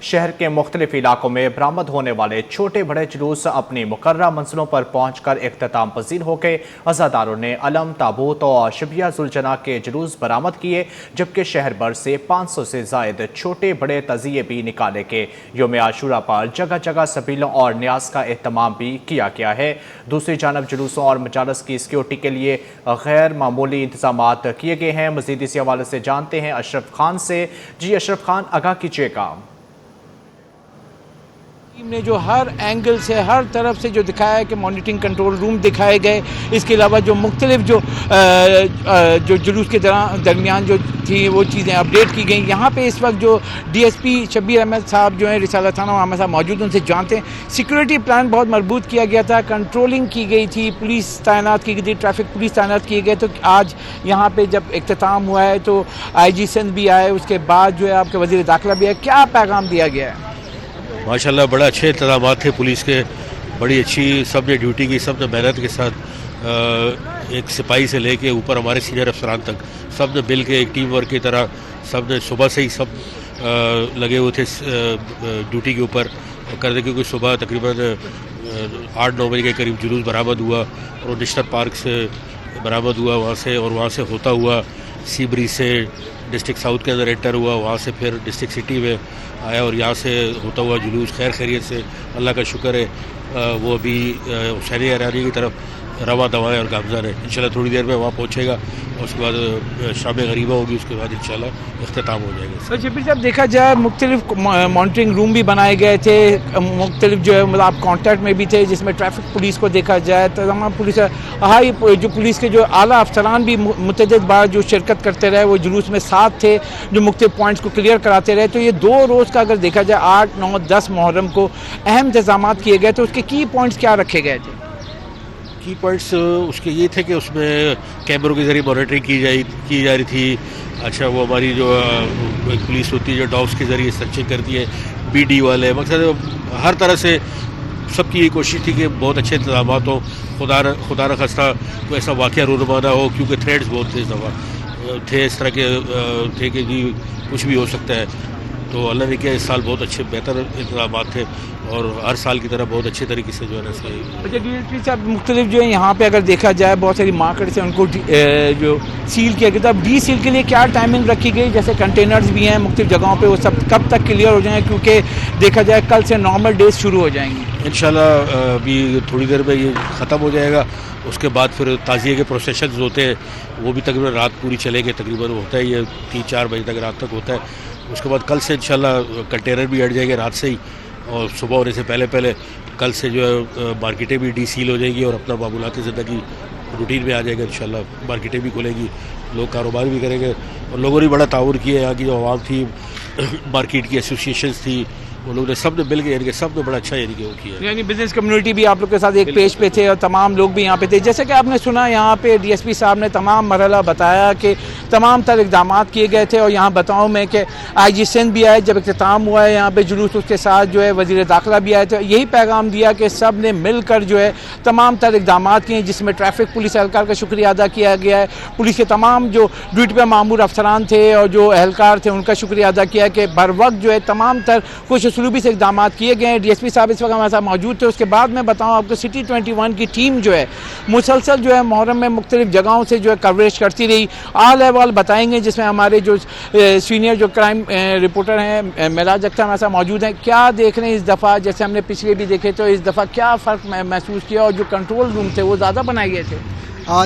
शहर के मुख्तलिफ इलाकों में बरामद होने वाले छोटे बड़े जुलूस अपनी मुकर्रर मंजिलों पर पहुंचकर इख्तिताम पजीर हो गए। अज़ादारों ने अलम, ताबूत और शबिया जुलजना के जुलूस बरामद किए, जबकि शहर भर से 500 से जायद छोटे बड़े तजिए भी निकाले गए। यौम आशूरा पर जगह जगह सबीलों और न्याज का एहतमाम भी किया गया है। दूसरी जानब जुलूसों और मजालस की सिक्योरिटी के लिए गैर मामूली इंतजाम किए गए हैं। मज़ीद इसी हवाले से जानते हैं अशरफ खान से। जी अशरफ खान, आगाह कीजिएगा। टीम ने जो हर एंगल से हर तरफ से जो दिखाया है कि मॉनिटरिंग कंट्रोल रूम दिखाए गए, इसके अलावा जो मुख्तलिफ जो जुलूस के दरमियान जो थी वो चीज़ें अपडेट की गई। यहाँ पे इस वक्त जो DSP शब्बीर अहमद साहब जो हैं रिसाला थाना वहाँ साहब मौजूद, उनसे जानते हैं। सिक्योरिटी प्लान बहुत मजबूत किया गया था, कंट्रोलिंग की गई थी, पुलिस तैनात की गई थी, ट्रैफिक पुलिस तैनात किए गए। तो आज यहाँ पे जब इख्तिताम हुआ है तो IG सिंध भी आए, उसके बाद जो है आपके वज़ीर दाखिला भी आए, क्या पैगाम दिया गया है? माशाल्लाह बड़ा अच्छे इंतजाम थे पुलिस के, बड़ी अच्छी सब ने ड्यूटी की, सब ने मेहनत के साथ, एक सिपाही से लेके ऊपर हमारे सीनियर अफसरान तक सब ने मिल के एक टीम वर्क की तरह सब ने सुबह से ही सब लगे हुए थे ड्यूटी के ऊपर करने। क्योंकि सुबह तकरीबन 8-9 बजे के करीब जुलूस बरामद हुआ और नेशनल पार्क से बरामद हुआ वहाँ से, और वहाँ से होता हुआ सी ब्रिज से डिस्ट्रिक्ट साउथ के अंदर एंटर हुआ, वहाँ से फिर डिस्ट्रिक्ट सिटी में आया और यहाँ से होता हुआ जुलूस खैर खैरियत से, अल्लाह का शुक्र है वो अभी हुसैन ईरानी की तरफ रवा दवाएँ और गामजा है। इंशाल्लाह थोड़ी देर में वहाँ पहुँचेगा और उसके बाद शाम गरीबा होगी, उसके बाद इंशाल्लाह इख्तिताम हो जाएगा। तो शब्बीर साहब, देखा जाए मुख्तलिफ मॉनिटरिंग रूम भी बनाए गए थे, मुख्तलिफ जो है मतलब आप कॉन्टैक्ट में भी थे, जिसमें ट्रैफिक पुलिस को देखा जाए, तमाम पुलिस हाई जो पुलिस के जो आला अफसरान भी मुतअद्दिद बार जो शिरकत करते रहे, वो जुलूस में साथ थे, जो मुख्तलिफ पॉइंट्स को क्लियर कराते रहे। तो ये 2 रोज़ का अगर देखा जाए 8, 9, 10 मुहर्रम को अहम इंतजाम किए गए, तो उसके की पॉइंट्स क्या रखे गए थे? की पॉइंट्स उसके ये थे कि उसमें कैमरों के ज़रिए मॉनिटरिंग की जा रही थी। अच्छा, वो हमारी जो पुलिस होती है जो डॉग्स के ज़रिए सर्चिंग करती है, BD वाले, मकसद हर तरह से सबकी ये कोशिश थी कि बहुत अच्छे इंतजाम हो, खुदा न खास्ता कोई ऐसा वाक़या रूनुमा ना हो, क्योंकि थ्रेड्स बहुत थे इस दफ़ा थे, इस तरह के थे कि जी कुछ भी हो सकता है। तो अल्लाह ने किया इस साल बहुत अच्छे बेहतर इंतजाम थे और हर साल की तरह बहुत अच्छे तरीके से जो है ना सही। अच्छा DSP साहब, मुख्तलिफ जो है यहाँ पे अगर देखा जाए बहुत सारी मार्केट से उनको जो सील किया गया था, अब डी सील के लिए क्या टाइमिंग रखी गई? जैसे कंटेनर्स भी हैं मुख्तलिफ जगहों पे, वो सब कब तक क्लियर हो जाएंगे? क्योंकि देखा जाए कल से नॉर्मल डेज शुरू हो जाएंगी। इंशाल्लाह अभी थोड़ी देर में ये ख़त्म हो जाएगा, उसके बाद फिर ताज़िए के प्रोसेशन होते हैं वो भी तकरीबन रात पूरी चलेंगे, तकरीबन होता है ये 3-4 बजे तक रात तक होता है। उसके बाद कल से इंशाल्लाह कंटेनर भी हट जाएंगे रात से ही, और सुबह होने से पहले कल से जो है मार्केटें भी डीसील हो जाएगी और अपना मामूलाती ज़िंदगी रूटीन में आ जाएगा। इंशाल्लाह मार्केटें भी खुलेंगी, लोग कारोबार भी करेंगे, और लोगों ने बड़ा ताउन किया। यहाँ की जो आवाम थी, मार्केट की एसोसिएशंस थी, वो लोग ने सब ने मिल के यानी सब ने बड़ा अच्छा यानी कि वो किया। यानी बिजनेस कम्युनिटी भी आप लोग के साथ एक पेज पे थे और तमाम लोग भी यहाँ पे थे। जैसे कि आपने सुना यहाँ पे DSP साहब ने तमाम मरहला बताया कि तमाम तर इक़दाम किए गए थे, और यहाँ बताऊँ मैं कि IG सिंध भी आए जब इख्तिताम हुआ है यहाँ पे जुलूस, उसके साथ जो है वज़ीर दाखिला भी आए थे। यही पैगाम दिया कि सब ने मिल कर जो है तमाम तर इक़दाम किए, जिसमें ट्रैफिक पुलिस एहलकार का शुक्रिया अदा किया गया है, पुलिस के तमाम जो ड्यूटी पर मामूर अफसरान थे और जो एहलकार थे उनका शुक्रिया अदा किया कि बर वक्त जो है तमाम तर कुछ उसलूबी से इक़दाम किए गए हैं। DSP साहब इस वक्त हमारे साथ मौजूद थे। उसके बाद मैं बताऊं आपको, सिटी 21 की टीम जो है मुसलसल जो है मुहर्रम में मुख्तलिफ जगहों से जो है कवरेज करती रही। आल अहवाल बताएंगे, जिसमें हमारे जो सीनियर जो क्राइम रिपोर्टर हैं मेराज अख्तर हमारे साथ मौजूद हैं। क्या देख रहे हैं इस दफ़ा, जैसे हमने पिछले भी देखे, तो इस दफ़ा क्या फ़र्क महसूस किया, और जो कंट्रोल रूम थे वो ज़्यादा बनाए गए थे?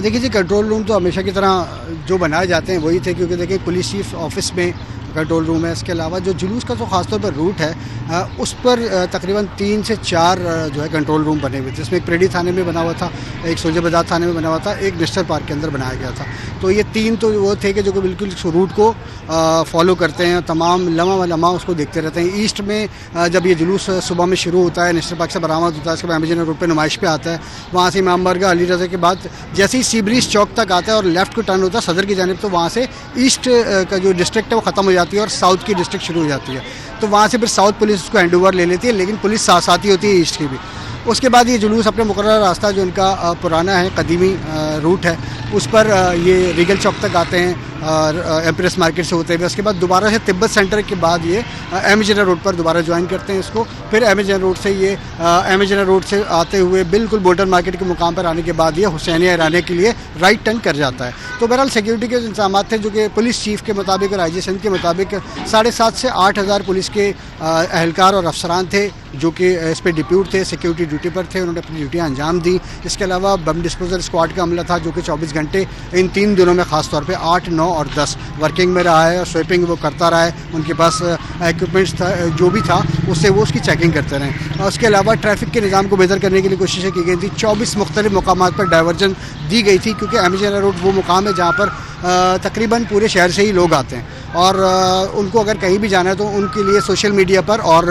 देखिए जी, कंट्रोल रूम तो हमेशा की तरह जो बनाए जाते हैं वही थे, क्योंकि देखिए पुलिस चीफ ऑफिस में कंट्रोल रूम है। इसके अलावा जो जुलूस का जो ख़ासतौर पर रूट है उस पर तकरीबन 3 से 4 जो है कंट्रोल रूम बने हुए थे, जिसमें एक प्रेडी थाने में बना हुआ था, एक सोजा बाजार थाने में बना हुआ था, एक नेशनल पार्क के अंदर बनाया गया था। तो ये 3 तो वो थे कि जो कि बिल्कुल रूट को फॉलो करते हैं, तमाम लम्हा उसको देखते रहते हैं। ईस्ट में जब ये जुलूस सुबह में शुरू होता है, नेशनल पार्क से बरामद होता है, उसके बाद एम्बेसडर रोड पर नुमाइश पे आता है, वहाँ से इमाम बारगाह अली रज़ा के बाद जैसे ही सी ब्रिज चौक तक आता है और लेफ्ट को टर्न होता है सदर की जानिब, तो वहाँ से ईस्ट का जो डिस्ट्रिक्ट है वो ख़त्म हो जाती है और साउथ की डिस्ट्रिक्ट शुरू हो जाती है। तो वहाँ से फिर साउथ पुलिस उसको हैंड ओवर ले लेती है, लेकिन पुलिस साथ ही होती है ईस्ट की भी। उसके बाद ये जुलूस अपने मुकर्रर रास्ता जो इनका पुराना है, कदीमी रूट है उस पर ये रीगल चौक तक आते हैं और एम्प्रेस मार्केट से होते हुए उसके बाद दोबारा से तिब्बत सेंटर के बाद ये एमिजना रोड पर दोबारा ज्वाइन करते हैं इसको। फिर एमिजना रोड से ये एमिजना रोड से आते हुए बिल्कुल बोल्टन मार्केट के मुकाम पर आने के बाद ये हुसैनिया रहने के लिए राइट टर्न कर जाता है। तो बहरहाल सिक्योरिटी के इंतजाम थे जो कि पुलिस चीफ के मुताबिक और IG सिंध के मुताबिक 7,500 से 8,000 पुलिस के एहलकार और अफसरान थे जो कि इस पर डिप्यूट थे, सिक्योरिटी ड्यूटी पर थे, उन्होंने अपनी ड्यूटियाँ अंजाम दी। इसके अलावा बम डिस्पोजल स्क्वाड का अमला था जो कि 24 घंटे इन 3 दिनों में ख़ास तौर पे 8, 9 और 10 वर्किंग में रहा है और स्वीपिंग वो करता रहा है। उनके पास इक्विपमेंट्स था जो भी था उससे वो उसकी चेकिंग करते रहे। और उसके अलावा ट्रैफिक के निज़ाम को बेहतर करने के लिए कोशिशें की गई थी। 24 मुख्तलिफ मुकामात पर डाइवर्जन दी गई थी क्योंकि एमिजना रोड वो मुकाम है जहाँ पर तकरीबन पूरे शहर से ही लोग आते हैं और उनको अगर कहीं भी जाना है तो उनके लिए सोशल मीडिया पर और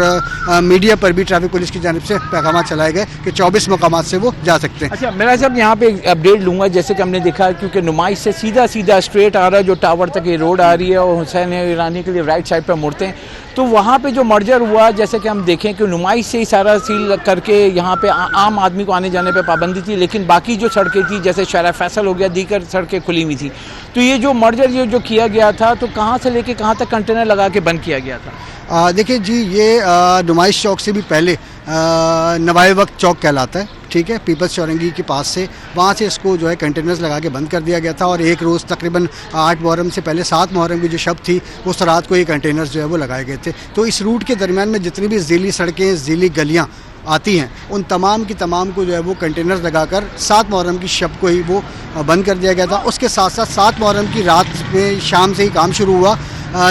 मीडिया पर भी ट्रैफिक पुलिस की जानिब से पैगाम चलाए गए कि 24 मकामात से वो जा सकते हैं। अच्छा मेरा साहब यहाँ पे अपडेट लूँगा जैसे कि हमने देखा क्योंकि नुमाइश से सीधा स्ट्रेट आ रहा है जो टावर तक ये रोड आ रही है और हुसैन ईरानी के लिए राइट साइड पर मुड़ते हैं तो वहाँ पे जो मर्जर हुआ जैसे कि हम देखें कि नुमाइश से ही सारा सील करके यहाँ पे आम आदमी को आने जाने पे पाबंदी थी लेकिन बाकी जो सड़कें थी जैसे शारा फैसल हो गया दीगर सड़कें खुली हुई थी। तो ये जो मर्जर ये जो किया गया था तो कहाँ से लेके कहाँ तक कंटेनर लगा के बंद किया गया था? देखिए जी ये नुमाइश चौक से भी पहले नवाए वक्त चौक कहलाता है, ठीक है, पीपल्स चौरंगी के पास से वहाँ से इसको जो है कंटेनर्स लगा के बंद कर दिया गया था और एक रोज़ तकरीबन 8 मुहर्रम से पहले 7 मुहर्रम की जो शब थी उस रात को ये कंटेनर्स जो है वो लगाए गए थे। तो इस रूट के दरमियान में जितनी भी ज़ीली सड़कें ज़ीली गलियाँ आती हैं उन तमाम की तमाम को जो है वो कंटेनर्स लगाकर 7 मुहर्रम की शब को ही वो बंद कर दिया गया था। उसके साथ साथ 7 मुहर्रम की रात में शाम से ही काम शुरू हुआ।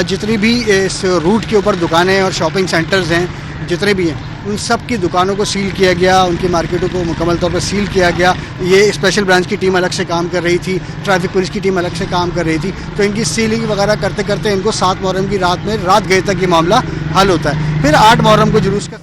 जितनी भी इस रूट के ऊपर दुकानें और शॉपिंग सेंटर्स हैं जितने भी हैं उन सब की दुकानों को सील किया गया, उनकी मार्केटों को मुकम्मल तौर पर सील किया गया। ये स्पेशल ब्रांच की टीम अलग से काम कर रही थी, ट्रैफिक पुलिस की टीम अलग से काम कर रही थी। तो इनकी सीलिंग वगैरह करते करते इनको 7 मुहर्रम की रात में रात गए तक ये मामला हल होता है। फिर 8 मुहर्रम को जुलूस का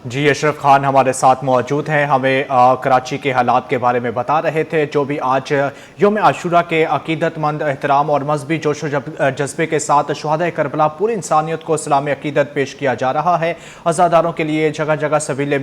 जी अशरफ खान हमारे साथ मौजूद हैं, हमें कराची के हालात के बारे में बता रहे थे जो भी आज यौम आशूरा के अकीदतमंद एहतराम और मजहबी जोश जज्बे के साथ शुहदाए करबला पूरी इंसानियत को इस्लामी अकीदत पेश किया जा रहा है। अज़ादारों के लिए जगह जगह सबीले